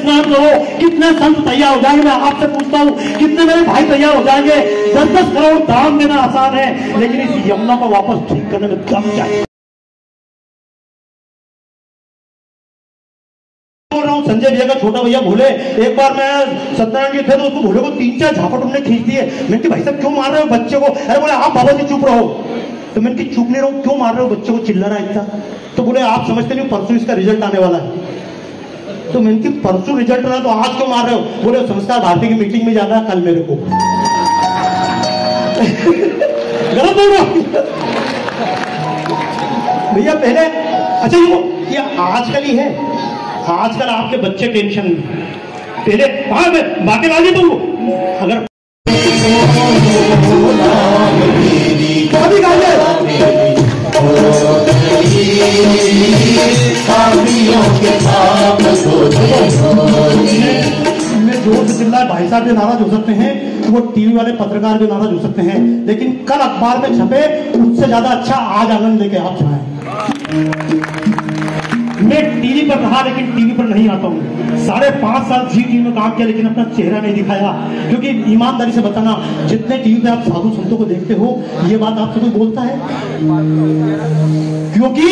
स्नान करो, कितने संत तैयार हो जाएंगे? मैं आपसे पूछता हूँ, कितने मेरे भाई तैयार हो जाएंगे? 10-10 करोड़ दान देना आसान है, लेकिन इस यमुना को वापस ठीक करने में दम चाहिए। संजय भैया का छोटा भैया भोले, एक बार मैं सत्यनारायण जी थे तो उसको भोले को 3-4 झापट उन्होंने खींच दिए। मैंने कहा भाई साहब क्यों मार रहे हो बच्चे को? अरे बोले आप बाबा जी चुप रहो। तो मैंने कहा चुप नहीं रहो, क्यों मार रहे हो बच्चे को, चिल्ला रहा है इतना? तो बोले आप समझते नहीं परसों इसका रिजल्ट आने वाला है। तो मैंने कहा परसों रिजल्ट रहा तो आज क्यों मार रहे हो? बोले संस्कार भारती की मीटिंग में जाना है कल मेरे को। गलत बोल रहा भैया पहले। अच्छा ये आजकल ही है, आजकल आपके बच्चे टेंशन में, पहले बाकी बाजी तुम अगर मैं जोर से चिल्लाए भाई साहब भी नाराज हो सकते हैं, वो टीवी वाले पत्रकार भी नाराज हो सकते हैं, लेकिन कल अखबार में छपे उससे ज्यादा अच्छा आज आनंद लेके आप छाए। मैं टीवी पर रहा लेकिन टीवी पर नहीं आता हूँ। 5.5 साल जी टीवी में काम किया लेकिन अपना चेहरा नहीं दिखाया, क्योंकि ईमानदारी से बताना जितने टीवी पे आप साधु संतों को देखते हो ये बात आपसे कोई बोलता है? क्योंकि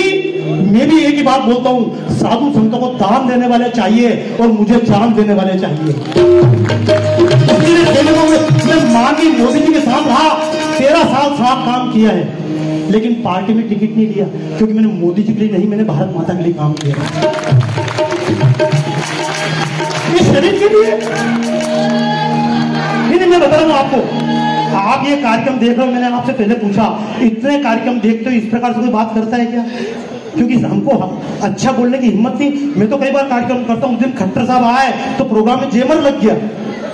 मैं भी एक ही बात बोलता हूँ, साधु संतों को दान देने वाले चाहिए और मुझे जान देने वाले चाहिए। मैं माननीय मोदी जी के साथ रहा, 13 साल साथ काम किया है, लेकिन पार्टी में टिकट नहीं लिया, क्योंकि मैंने मोदी जी के लिए नहीं, मैंने भारत माता के लिए काम किया, इस शरीर के लिए नहीं। मैं बता रहा हूं आपको, आप ये कार्यक्रम देख रहे हो, मैंने आपसे पहले पूछा इतने कार्यक्रम देखते हो, इस प्रकार से कोई बात करता है क्या? क्योंकि हमको अच्छा बोलने की हिम्मत नहीं। मैं तो कई बार कार्यक्रम करता हूँ, उस दिन खट्टर साहब आए तो प्रोग्राम में जेमर लग गया,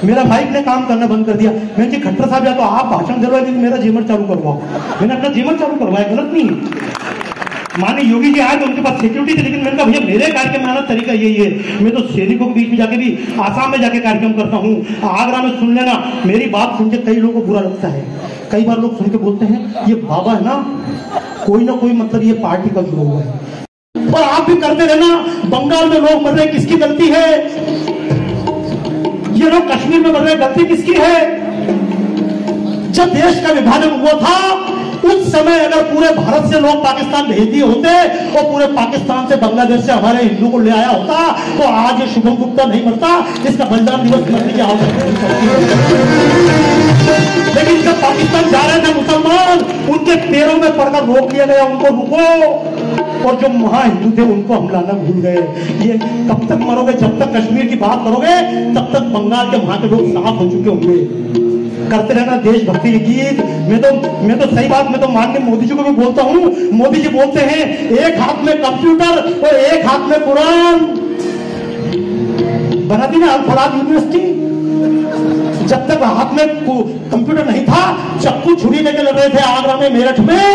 मेरा माइक ने काम करना बंद कर दिया। मैंने कहा खट्टर साहब या तो आप भाषण दे रहे हो, मेरा जेमर चालू करवाओ। मैंने अपना जेमर चालू करवाया, गलत नहीं है। माननीय योगी जी आए तो उनके पास सिक्योरिटी थी, लेकिन मैंने कहा भैया मेरे कार्यक्रम में आना तरीका यही है, मैं तो सैनिकों के बीच में जाके भी आसाम में जाके कार्यक्रम करता हूँ, आगरा में सुन लेना। मेरी बात सुन के कई लोगों को बुरा लगता है, कई बार लोग सुन के बोलते हैं ये बाबा है ना कोई मतलब ये पार्टी का गिरोह है। और आप भी करते रहना, बंगाल में लोग मर रहे, किसकी गलती है? ये लोग कश्मीर में मर रहे, गलती किसकी है? जब देश का विभाजन हुआ था उस समय अगर पूरे भारत से लोग पाकिस्तान भेज दिए होते और पूरे पाकिस्तान से बांग्लादेश से हमारे हिंदू को ले आया होता तो आज ये शुभम गुप्ता नहीं मरता, इसका बलिदान दिवस मरने की आवश्यकता नहीं पड़ती। लेकिन जब पाकिस्तान जा रहे थे मुसलमान, उनके पैरों में पड़कर रोक लिया गया, उनको रुको, और जो महा हिंदू थे उनको हम लाना भूल गए। ये कब तक मरोगे? जब तक कश्मीर की बात करोगे तब तक बंगाल के वहां के लोग साफ हो चुके होंगे। करते रहना देशभक्ति के गीत। मैं तो सही बात, मैं तो माननीय मोदी जी को भी बोलता हूँ। मोदी जी बोलते हैं एक हाथ में कंप्यूटर और एक हाथ में कुरान। बना दी ना अल-फलाह यूनिवर्सिटी। जब तक हाथ में कंप्यूटर नहीं था, चक्कू छुरी लेके लड़ रहे थे आगरा में, मेरठ में,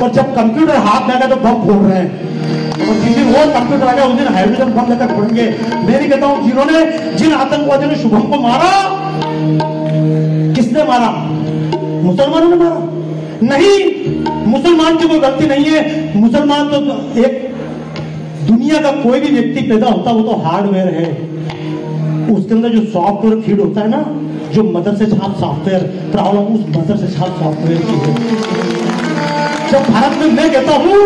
और जब कंप्यूटर हाथ में आ गया तो बम फोड़ रहे हैं। और जिस दिन वो कंप्यूटर आ गया उस दिन हाइड्रोजन बम लेकर फोड़ेंगे। मैं नहीं कहता हूँ जिन आतंकवादियों ने शुभम को मारा, किसने मारा? मुसलमानों ने मारा? नहीं, मुसलमान की कोई गलती नहीं है। मुसलमान तो एक दुनिया का कोई भी व्यक्ति पैदा होता वो तो हार्डवेयर है, उसके अंदर जो सॉफ्टवेयर फीड होता है ना, जो मदर से छाप सॉफ्टवेयर, प्रॉब्लम उस मदर से छाप सॉफ्टवेयर की है। जब भारत में मैं कहता हूं,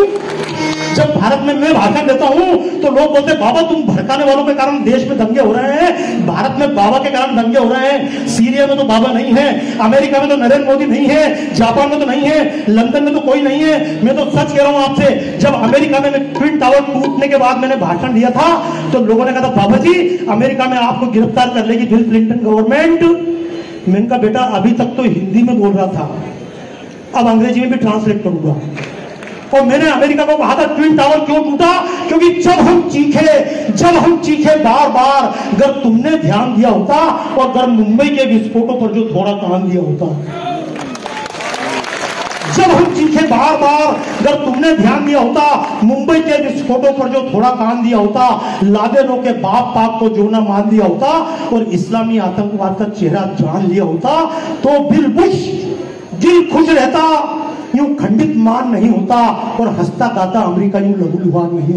जब भारत में मैं भाषण देता हूं तो लोग बोलते हैं बाबा तुम भड़काने वालों के कारण देश में दंगे हो रहे हैं। भारत में बाबा के कारण दंगे हो रहे हैं। सीरिया में तो बाबा नहीं है, अमेरिका में तो नरेंद्र मोदी नहीं है, जापान में तो नहीं है, लंदन में तो कोई नहीं है। मैं तो सच कह रहा हूं आपसे, जब अमेरिका में ट्विन टावर टूटने के बाद मैंने भाषण दिया था तो लोगों ने कहा था बाबा जी अमेरिका में आपको गिरफ्तार कर लेगी बिल क्लिंटन गवर्नमेंट। मैंने कहा बेटा अभी तक तो हिंदी में बोल रहा था, अब अंग्रेजी में भी ट्रांसलेट करूंगा। और मैंने अमेरिका को कहा था ट्विन टावर क्यों टूटा? क्योंकि जब हम चीखे बार बार, अगर तुमने ध्यान दिया होता और अगर मुंबई के विस्फोटों पर जो थोड़ा कान दिया होता, जब हम चीखे बार बार, अगर तुमने ध्यान दिया होता, मुंबई के विस्फोटों पर जो थोड़ा कान दिया होता, लादेनों के बाप पाप को जो ना मान दिया होता और इस्लामी आतंकवाद का चेहरा जान लिया होता, तो बिल बुश दिल खुश रहता, यूं खंडित मान नहीं होता और हंसता गाता अमेरिका यूं लहूलुहान नहीं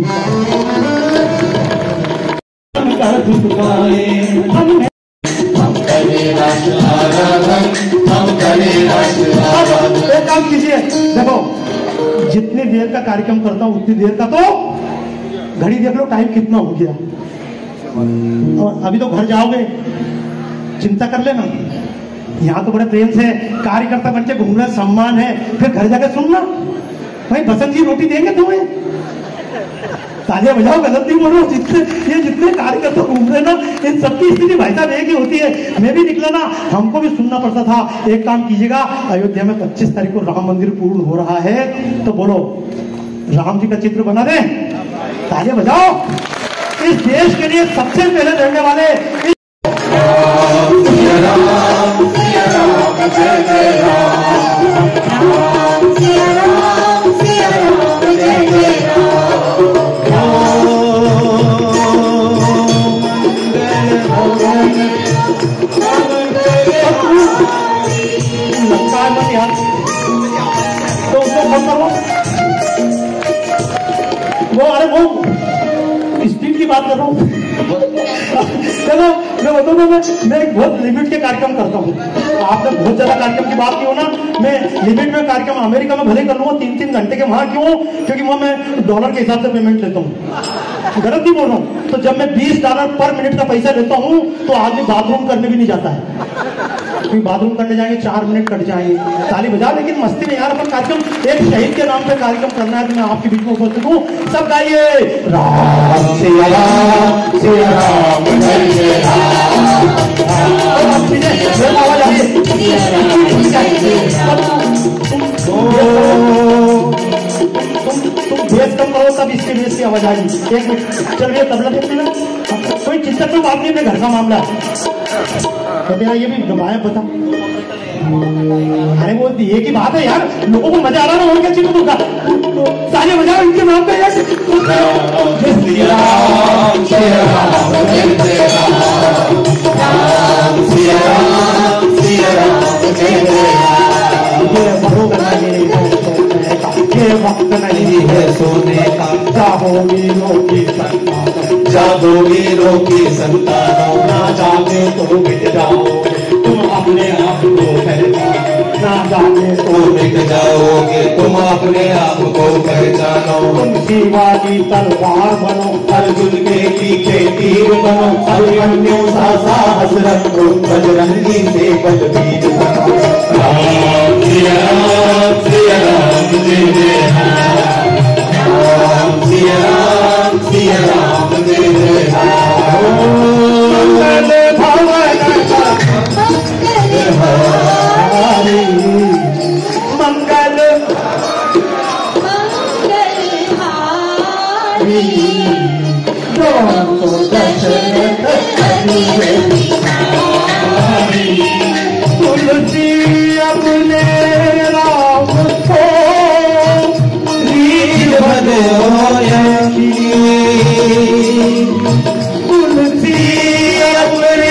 होता। अर्थ चुकाए। हम करें राष्ट्र आराधन, हम करें राष्ट्र आराधन। एक काम कीजिए, देखो जितनी देर का कार्यक्रम करता हूँ उतनी देर का तो घड़ी देख लो, टाइम कितना हो गया। और अभी तो घर जाओगे, चिंता कर लेना। यहाँ तो बड़े प्रेम से कार्यकर्ता बन के घूम रहे, सम्मान है, फिर घर जाकर सुनना भाई बसंत जी रोटी देंगे तुम्हें। तालियां बजाओ, गलत नहीं बोलो। जितने कार्यकर्ता घूम रहे ना, इन सबकी स्थिति भाई साहब एक ही होती है। मैं भी निकला ना, हमको भी सुनना पड़ता था। एक काम कीजिएगा, अयोध्या में 25 तारीख को राम मंदिर पूर्ण हो रहा है, तो बोलो राम जी का चित्र बना दे, तालियां बजाओ। इस देश के लिए सबसे पहले लड़ने वाले तो उसको फोन करो। वो अरे वो स्पीड की बात कर रहा हूँ। चलो मैं बताऊँ, मैं एक बहुत लिमिट के कार्यक्रम करता हूँ। आपने बहुत ज्यादा कार्यक्रम की बात की हो ना, मैं लिमिट में कार्यक्रम अमेरिका में भले कर लूंगा 3-3 घंटे के। वहां क्यों? क्योंकि वहां मैं डॉलर के हिसाब से पेमेंट लेता हूँ। गलत नहीं बोल रहा हूँ। तो जब मैं $20 पर मिनट का पैसा लेता हूँ तो आदमी बाथरूम करने भी नहीं जाता है, क्योंकि बाथरूम करने जाएंगे 4 मिनट कट जाएंगे। ताली बजा, लेकिन मस्ती में यार अपन कार्यक्रम एक शहीद के नाम पे कार्यक्रम करना है। तो मैं आपके बीच में उपस्थित हूँ, सब गाइए राम सिया राम सिया राम जय राम। आवाज आ रही है, तुम बेस कम करो तब इसके बेस की आवाज आएगी। 1 मिनट चल रही तबला देखते ना, कोई चिंता तो बात नहीं, अपने घर का मामला है। तेरा ये भी दबाए पता। अरे वो एक ही बात है यार, लोगों को मजा आ रहा ना, और क्या चीज होगा। तो तालियां बजाओ इनके नाम पे यार। ये वक्त नहीं है सोने का, जागो वीरों की संतानों, जागो वीरों की संतानों, ना जागे तो मिट जाओगे तुम अपने आप को पहचानो, ना जागे तो मिट जाओगे तुम अपने आप को पहचानो। तुम शिवा की तलवार बनो, अर्जुन के पीछे तीर बनो, अभिमन्यु सा साहस रखो, बजरंगी से बलवीर बनो। राम सिया राम सिया राम जय जय राम, सिया राम सिया राम जय जय राम। मंगल भवन हमारी, मंगल दशरथ तुलसी अपने राम को रीझ बदोयी, तुलसी अपने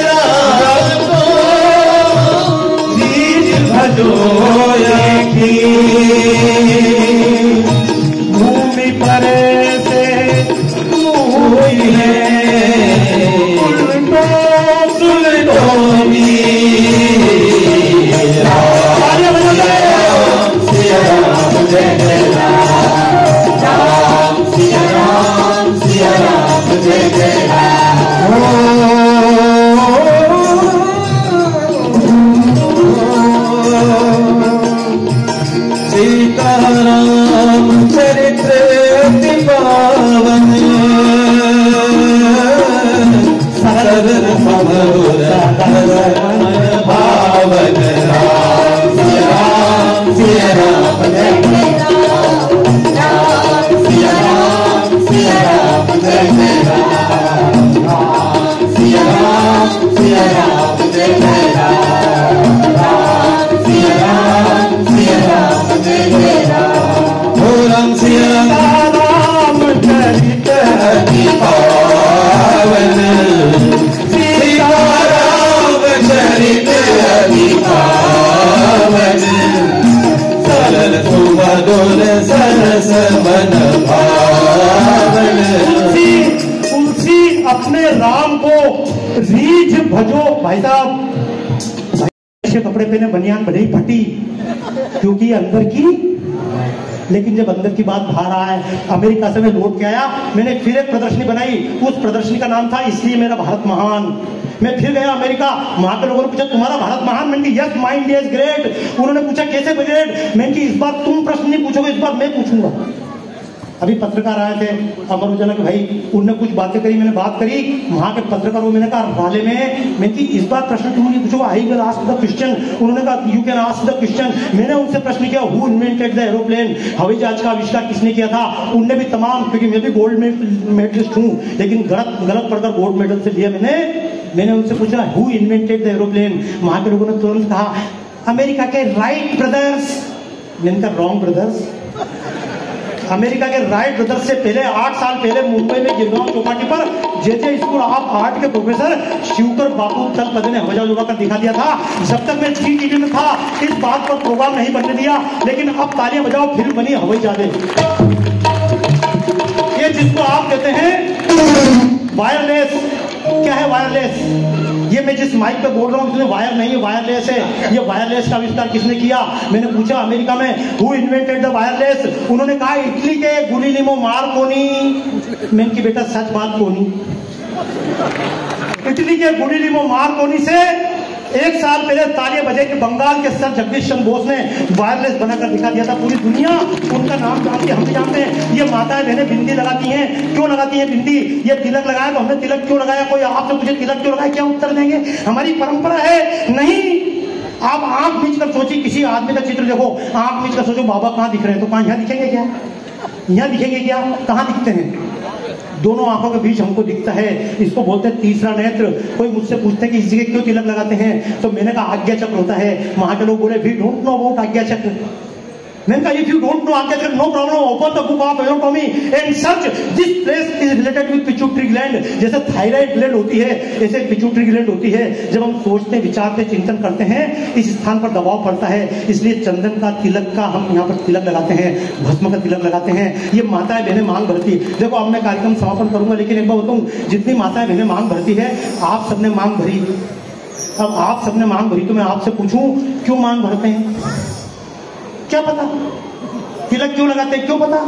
राम को रीझ बदोयी, भूमि पर से हुई है उल्टो सुलटोनी। राम को रीझ भजो। भाई साहब ऐसे कपड़े पहने, बनियान भले ही फटी क्योंकि अंदर की, लेकिन जब अंदर की बात बाहर आए, अमेरिका से मैं लौट के आया, मैंने फिर एक प्रदर्शनी बनाई। उस प्रदर्शनी का नाम था इसलिए मेरा भारत महान। मैं फिर गया अमेरिका, वहां के लोगों ने पूछा तुम्हारा भारत महान? मैंने कहा yes my India is great. उन्होंने पूछा कैसे ग्रेट? मैंने कहा इस बार तुम प्रश्न नहीं पूछोगे, इस बार मैं पूछूंगा। अभी पत्रकार आए थे अमर उजाला के भाई, उनने कुछ बातें करी, मैंने बात करी, वहां के पत्रकारों, मैंने कहा वाले में, मैंने कहा इस बार प्रश्न तुम नहीं पूछोगे, I will ask the question. उन्होंने कहा you can ask the question. मैंने उनसे प्रश्न किया हु इन्वेंटेड द एरोप्लेन, हवाई जहाज का आविष्कार किसने किया था? उनने भी तमाम, क्योंकि मैं भी गोल्ड मेडलिस्ट हूँ, लेकिन गलत पढ़कर गोल्ड मेडल से लिया मैंने उनसे पूछा हु इन्वेंटेड द एरोप्लेन? वहां के लोगों ने तुरंत कहा अमेरिका के राइट ब्रदर्स। मैंने कहा रॉन्ग ब्रदर्स। अमेरिका के राइट ब्रदर्स से पहले 8 साल पहले मुंबई में गिरगांव चौपाटी पर जे स्कूल ऑफ आर्ट के प्रोफेसर शिवकर बापू तलपदे ने हवाई जहाज उड़ाकर दिखा दिया था। जब तक मैं GTV में था इस बात पर प्रोग्राम नहीं बनने दिया, लेकिन अब तालियां बजाओ, फिल्म बनी हवाई जहाज। ये जिसको आप कहते हैं वायरलेस, क्या है वायरलेस? ये मैं जिस माइक पे बोल रहा हूँ इसमें वायर नहीं है, वायरलेस है। ये वायरलेस का आविष्कार किसने किया? मैंने पूछा अमेरिका में हु इन्वेंटेड द वायरलेस? उन्होंने कहा इटली के गुलिलिमो मार्कोनी। मैंने की बेटा सच बात कोनी, इटली के गुलिलिमो मार्कोनी से 1 साल पहले तालियां बजे कि बंगाल के सर जगदीश चंद्र बोस ने वायरलेस बनाकर दिखा दिया था। पूरी दुनिया उनका नाम जानती है, हम जानते हैं। ये माताएं बहनें बिंदी लगाती हैं, क्यों लगाती हैं बिंदी? ये तिलक लगाया तो हमने तिलक क्यों लगाया? कोई आपसे पूछे तिलक क्यों लगाया, क्या उत्तर देंगे? हमारी परंपरा है। नहीं, आप आंख बीच कर सोचिए, किसी आदमी का चित्र देखो, आंख बीच कर सोचो बाबा कहाँ दिख रहे हैं, तो कहाँ यहाँ दिखेंगे क्या? यहाँ दिखेंगे क्या? कहाँ दिखते हैं? दोनों आंखों के बीच हमको दिखता है, इसको बोलते हैं तीसरा नेत्र। कोई मुझसे पूछते हैं कि इस जगह क्यों तिलक लगाते हैं, तो मैंने कहा आज्ञा चक्र होता है। वहां के लोग बोले वी डोंट नो अबाउट आज्ञा चक्र। मैंने कहा if you don't know Ajna chakra no problem, open the book of anatomy and search this place is related with pituitary gland. जैसे थायराइड ग्लैंड होती है, ऐसे पिट्यूटरी ग्लैंड होती है। जब हम सोचते, विचारते, चिंतन करते हैं, इस स्थान पर दबाव पड़ता है, इसलिए चंदन का, तिलक का हम यहाँ पर तिलक लगाते हैं, भस्म का तिलक लगाते हैं। ये माताएं बहनें मांग भरती। देखो अब मैं कार्यक्रम समापन करूंगा, लेकिन एक बार बताऊं, जितनी माताएं बहनें मांग भरती है, आप सबने मांग भरी। अब आप सबने मांग भरी तो मैं आपसे पूछूं क्यों मांग भरते हैं? क्या पता तिलक क्यों लगाते हैं? क्यों पता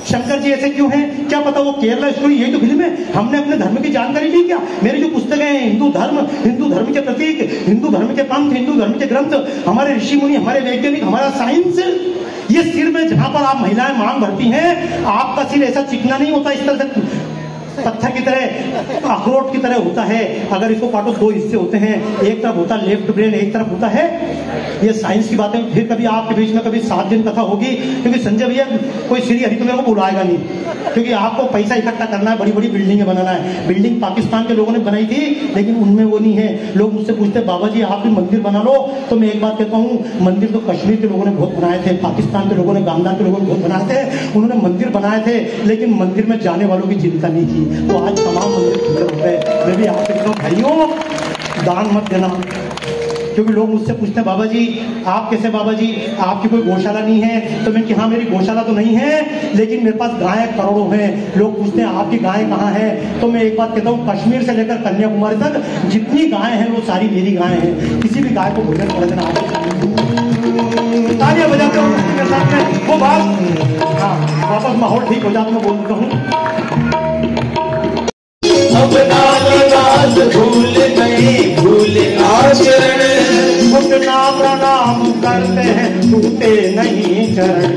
शंकर जी ऐसे क्यों हैं? क्या पता वो केरला स्टोरी, यही तो फिल्म है। हमने अपने धर्म की जानकारी ली क्या? मेरी जो पुस्तकें हैं, हिंदू धर्म के प्रतीक, हिंदू धर्म के पंथ, हिंदू धर्म के ग्रंथ, हमारे ऋषि मुनि, हमारे वैज्ञानिक, हमारा साइंस, ये सिर में जहां पर आप महिलाएं मांग भरती हैं, आपका सिर ऐसा चिकना नहीं होता, इस तरह से पत्थर की तरह, अखरोट की तरह होता है। अगर इसको काटो 2 हिस्से होते हैं, एक तरफ होता है लेफ्ट ब्रेन, एक तरफ होता है। ये साइंस की बातें फिर कभी आपके बीच में कभी 7 दिन कथा होगी, क्योंकि संजय भैया कोई श्री हरि तो मेरे को बुलाएगा नहीं, क्योंकि आपको पैसा इकट्ठा करना है, बड़ी बड़ी बिल्डिंगें बनाना है। बिल्डिंग पाकिस्तान के लोगों ने बनाई थी, लेकिन उनमें वो नहीं है। लोग मुझसे पूछते बाबा जी आप भी मंदिर बना लो, तो मैं एक बात कहता हूँ, मंदिर तो कश्मीर के लोगों ने बहुत बनाए थे, पाकिस्तान के लोगों ने, गांधार के लोगों ने बहुत बनाए थे। उन्होंने मंदिर बनाए थे, लेकिन मंदिर में जाने वालों की चिंता नहीं की। तो आज तमाम मंदिर खुले हो गए। मैं भी आपसे कहता हूँ भाइयों, दान मत देना, क्योंकि लोग मुझसे पूछते हैं बाबा जी आप कैसे, बाबा जी आपकी कोई गौशाला नहीं है? तो मैं कि हाँ मेरी गौशाला तो नहीं है, लेकिन मेरे पास गायें करोड़ों हैं। लोग पूछते हैं आपकी गायें कहाँ हैं? तो मैं एक बात कहता हूँ, कश्मीर से लेकर कन्याकुमारी तक जितनी गायें हैं वो सारी मेरी गायें हैं। किसी भी गाय को भोजन कर देना, तालियां बजाते हो मेरे साथ में वो बात। हाँ वापस माहौल ठीक हो जाता, मैं बोल देता हूँ भूल गई, भूल आचरण, घुटना प्रणाम करते हैं, टूटे नहीं चरण।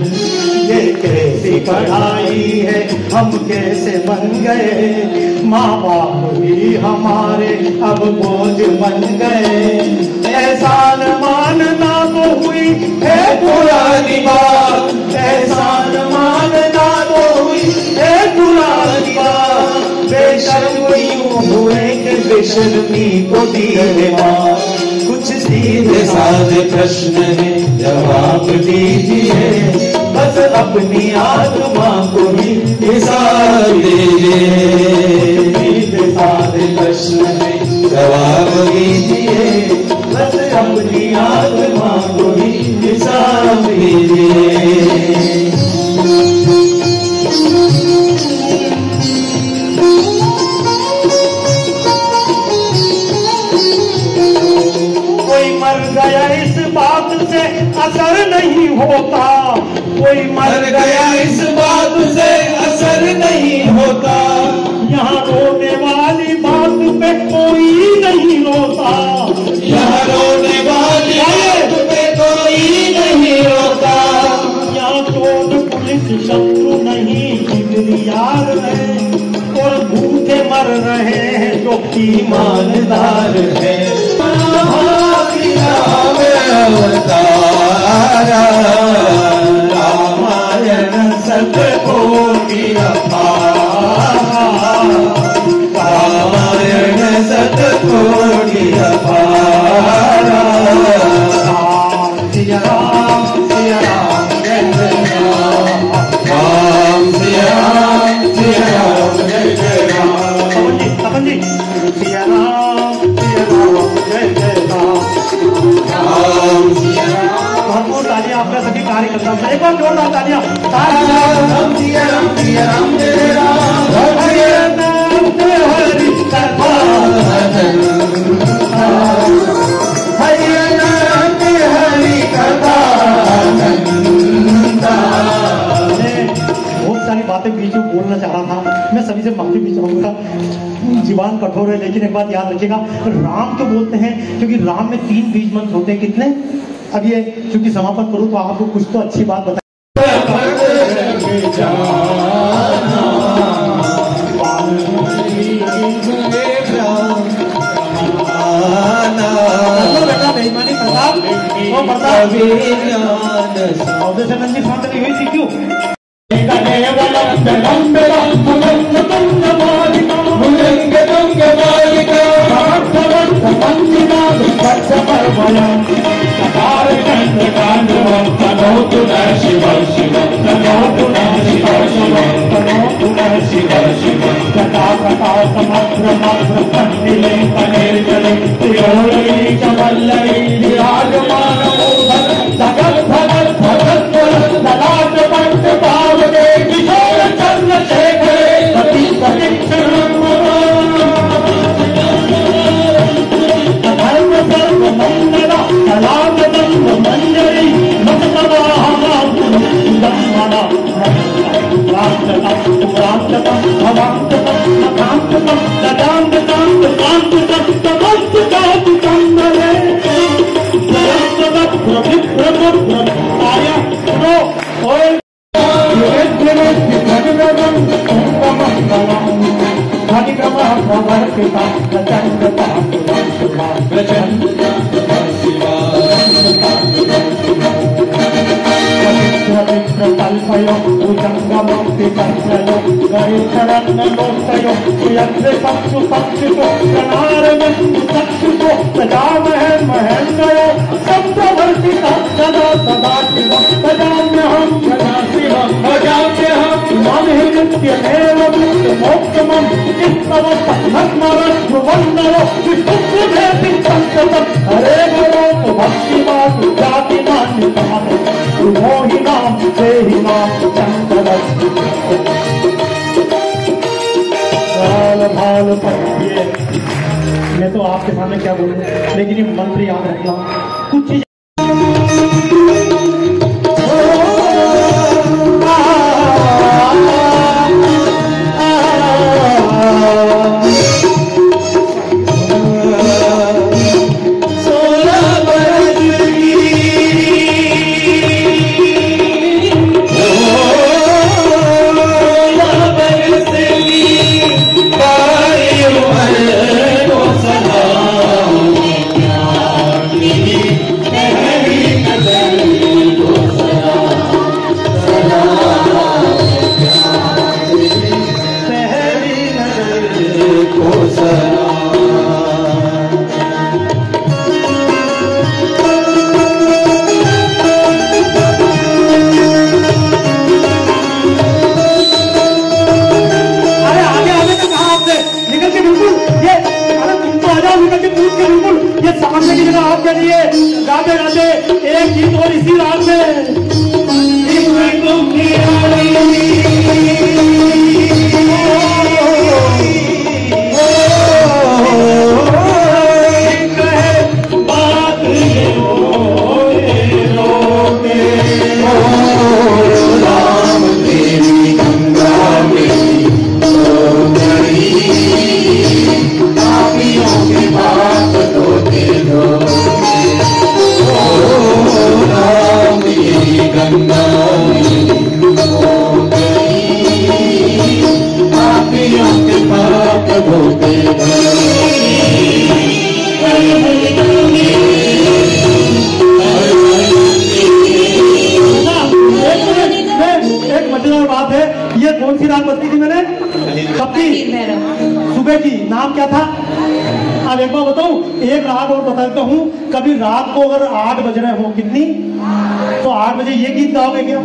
ये कैसी पढ़ाई है, हम कैसे बन गए, माँ बाप भी हमारे अब बोझ बन गए। एहसान मानना तो हुई है पुरानी बात, एहसान मानना तो हुई है पुरानी बात। बेशर्म हुए कि बेशर्मी को दिए माँ, कुछ सीधे साधे प्रश्न है जवाब दीजिए, बस अपनी आत्मा को ही हिसाब दीजिए। सीधे साधे प्रश्न है जवाब दीजिए, बस अपनी आत्मा को ही हिसाब दीजिए। से असर नहीं होता, कोई मर गया इस बात से असर नहीं होता। यहाँ रोने वाली बात पे कोई नहीं रोता, यहाँ रोने वाली बात पे कोई नहीं रोता। यहाँ चोर पुलिस शत्रु नहीं किबरियार है, और भूखे मर रहे हैं जो ईमानदार है। रामायण सतकोटि अपार, रामायण सतकोटि अपार। सिया राम जय जय राम, राम सिया राम जय जय राम। तपन जी सिया राम जय जय राम, राम सिया राम। भरपूर तालियां आपने सभी कार्यकर्ताओं से, एक बार जोरदार तालियां। राम सिया राम जय राम जय राम, हरे नाम हरि कथा, हरे नाम हरि कथा। बहुत सारी बातें बीच में बोलना चाह रहा था, मैं सभी से माफी भी चाहूंगा, जीवान कठोर है, लेकिन एक बात याद रखिएगा, राम तो बोलते हैं क्योंकि राम में 3 बीज मंत्र होते हैं। कितने? अब ये चूंकि समापन करूं तो आपको कुछ तो अच्छी बात बता। बेईमानी प्रताप और प्रताप औदेशानंद जी हुई थी क्यों? मैं तो आपके सामने क्या बोलूं, लेकिन ये मंत्र याद रखना कुछ चीज। गाते गाते एक गीत और इसी रात में बात अब एक बार बताऊं, एक रात और बताता हूं। कभी रात को अगर 8 बज रहे हो, कितनी, तो 8 बजे ये गीत गाओगे क्या?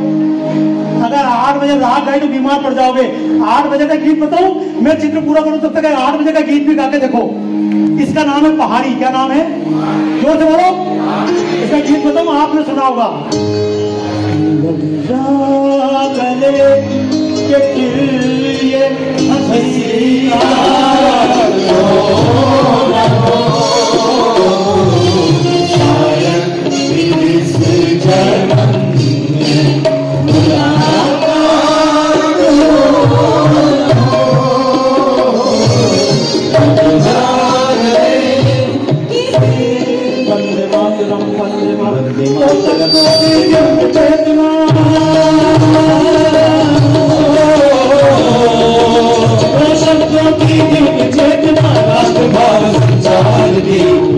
अगर 8 बजे रात गाई तो बीमार पड़ जाओगे। 8 बजे का गीत बताऊं, मैं चित्र पूरा करूं तब तक 8 बजे का गीत भी गा के देखो। इसका नाम है पहाड़ी। क्या नाम है? जोर से बोलो। इसका गीत बताऊं, आपने सुना होगा।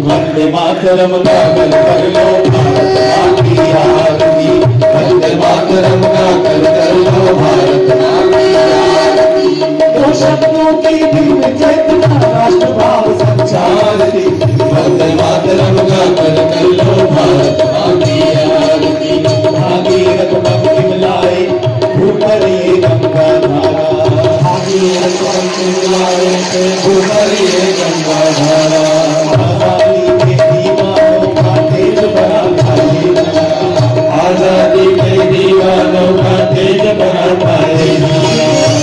वंदे मातरम गाकर कर लो भारत माँ की आरती। वंदे मातरम गाकर कर लो भारत माँ की आरती। दो शब्दों की दिव्य चेतना राष्ट्र भाव संचारती। वंदे मातरम गाकर कर लो भारत माँ की आरती। भागीरथ पंक्ति मिलाए ऊपर ये गंगा धारा। भागीरथ पंक्ति मिलाए ऊपर ये गंगा धारा। आजादी के दीवानों का तेज बढ़ा है।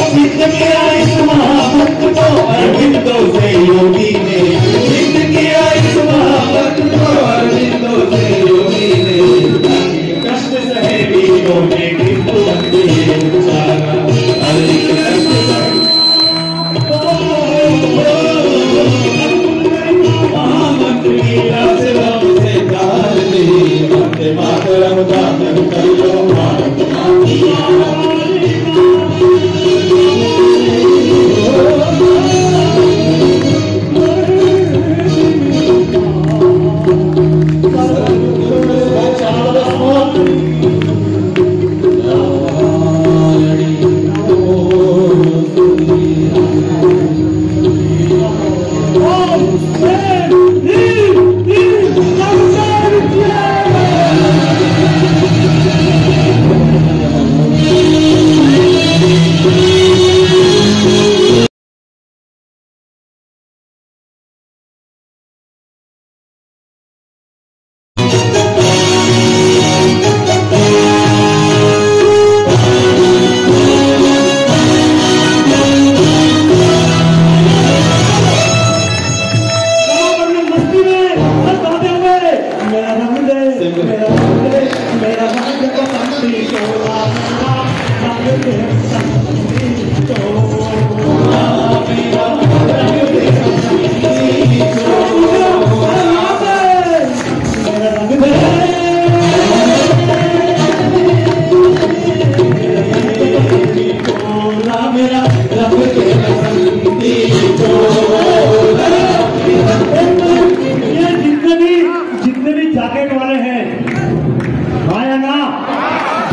सिद्ध किया इस महाभक्त को अरविंदों से योगी ने। सिद्ध किया इस महाभक्त को अरविंदों से योगी ने। कष्ट सहे वीरों ने किंतु वंदे उच्चारा। महामंत्री राम से तार दी। वंदे मातरम गाकर कर लो भारत माँ की आरती।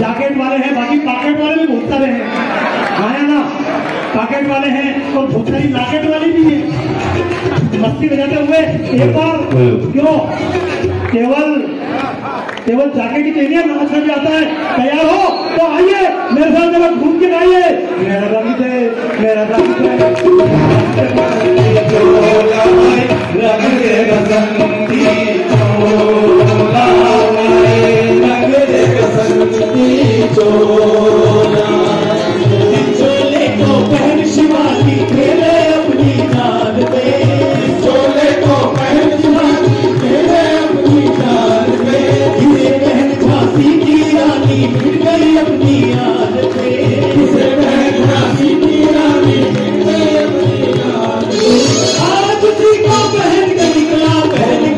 जैकेट वाले हैं, बाकी पॉकेट वाले भी बहुत सारे हैं, है ना। पॉकेट वाले हैं और बहुत सारी लॉकेट वाली भी है। मस्ती बजाते हुए एक बार क्यों केवल जैकेट ही चाहिए, नाचना भी आता है। तैयार हो तो आइए मेरे साथ जब घूम के गाइए। मेरा रंग दे, मेरा रंग दे, रंग दे बसंती चोला, रंग दे बसंती चोला। चोले को पहन शिवाजी खेले अपनी जान पे, चोले को पहन शिवाजी खेले अपनी जान पे। इसे पहन झांसी की रानी मिल गई अपनी याद पे, इसे पहन झांसी की रानी मिल गई अपनी याद पे। आज उसी को पहन कर निकला, पहन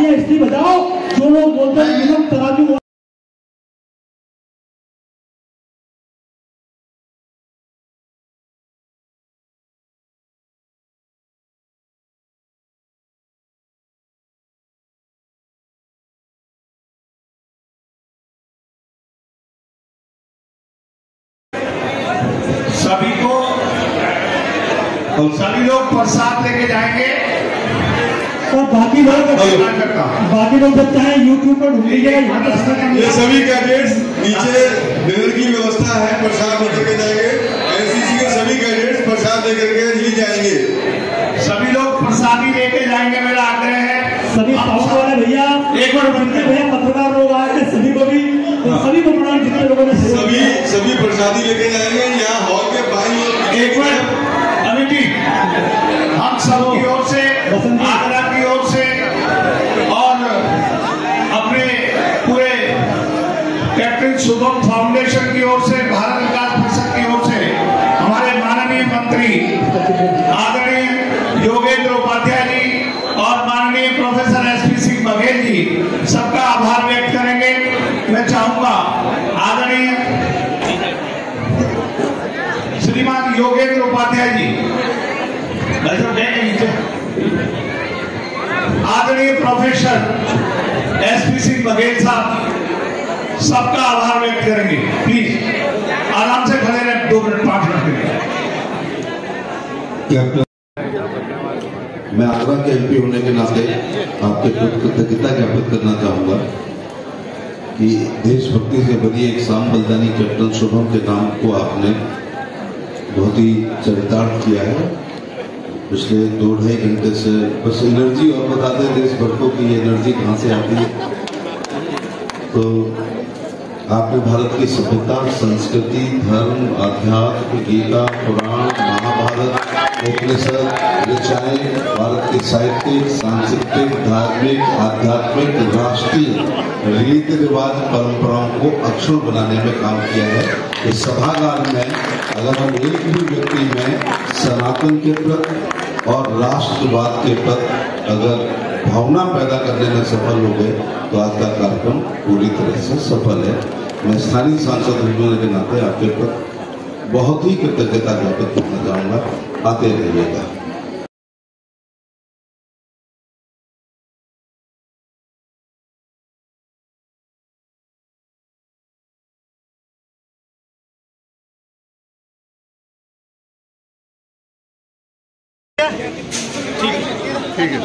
तालियां इसलिए बजाओ जो लोग बोलते हैं निगम तराजू। सभी लोग प्रसाद लेके जाएंगे और बाकी लोग जब चाहे यूट्यूब पर ढूंढ लीजिएगा। ये सभी कैडेट्स नीचे डिनर की व्यवस्था है, प्रसाद लेकर के जाएंगे। एनसीसी के सभी कैडेट्स प्रसाद लेकर के ही जाएंगे। सभी लोग प्रसादी लेके जाएंगे, मेरा आग्रह है। सभी साउंड वाले भैया एक बार बनते भैया पत्रकार लोग आए थे, सभी को भी तो सभी को प्रणाम जितने लोगों ने सभी प्रसादी लेके जाएंगे। यहाँ हॉल के बाई एक बार अमिटी हम सब की ओर से, आगरा की ओर से और अपने पूरे कैप्टन शुभम फाउंडेशन की ओर से, भारत विकास परिषद की ओर से हमारे माननीय मंत्री आदरणीय योगेंद्र उपाध्याय जी और माननीय प्रोफेसर एसपी सिंह बघेल जी सबका आभार व्यक्त करेंगे। मैं चाहूंगा आदरणीय श्रीमान योगेंद्र उपाध्याय जी, आदरणीय प्रोफेसर एसपी सिंह बघेल साहब सबका आभार व्यक्त करेंगे। प्लीज आराम से खड़े रहे 2 मिनट 5 मिनट के लिए। मैं आगरा के एमपी होने के नाते आपके कृतज्ञता ज्ञापित करना चाहूंगा कि देशभक्ति से भरी एक शाम बलिदानी कैप्टन शुभम के नाम को आपने बहुत ही चरितार्थ किया है। पिछले 2-2.5 घंटे से बस एनर्जी, और बता दें देशभक्तों की एनर्जी कहाँ से आती है। तो आपने भारत की सभ्यता, संस्कृति, धर्म, अध्यात्म, गीता, पुराण, महाभारत, उपनिषद, ऋचाएं, भारत के साहित्यिक, सांस्कृतिक, धार्मिक, आध्यात्मिक, राष्ट्रीय रीति रिवाज, परंपराओं को अक्षुण बनाने में काम किया है। इस सभागार में अगर हम एक भी व्यक्ति में सनातन के प्रति और राष्ट्रवाद के प्रति अगर भावना पैदा करने में सफल हो गए तो आज का कार्यक्रम पूरी तरह से सफल है। मैं स्थानीय सांसद होने के नाते आपके प्रति बहुत ही कृतज्ञता ज्ञापित करना चाहूंगा। आते रहिएगा। ठीक है,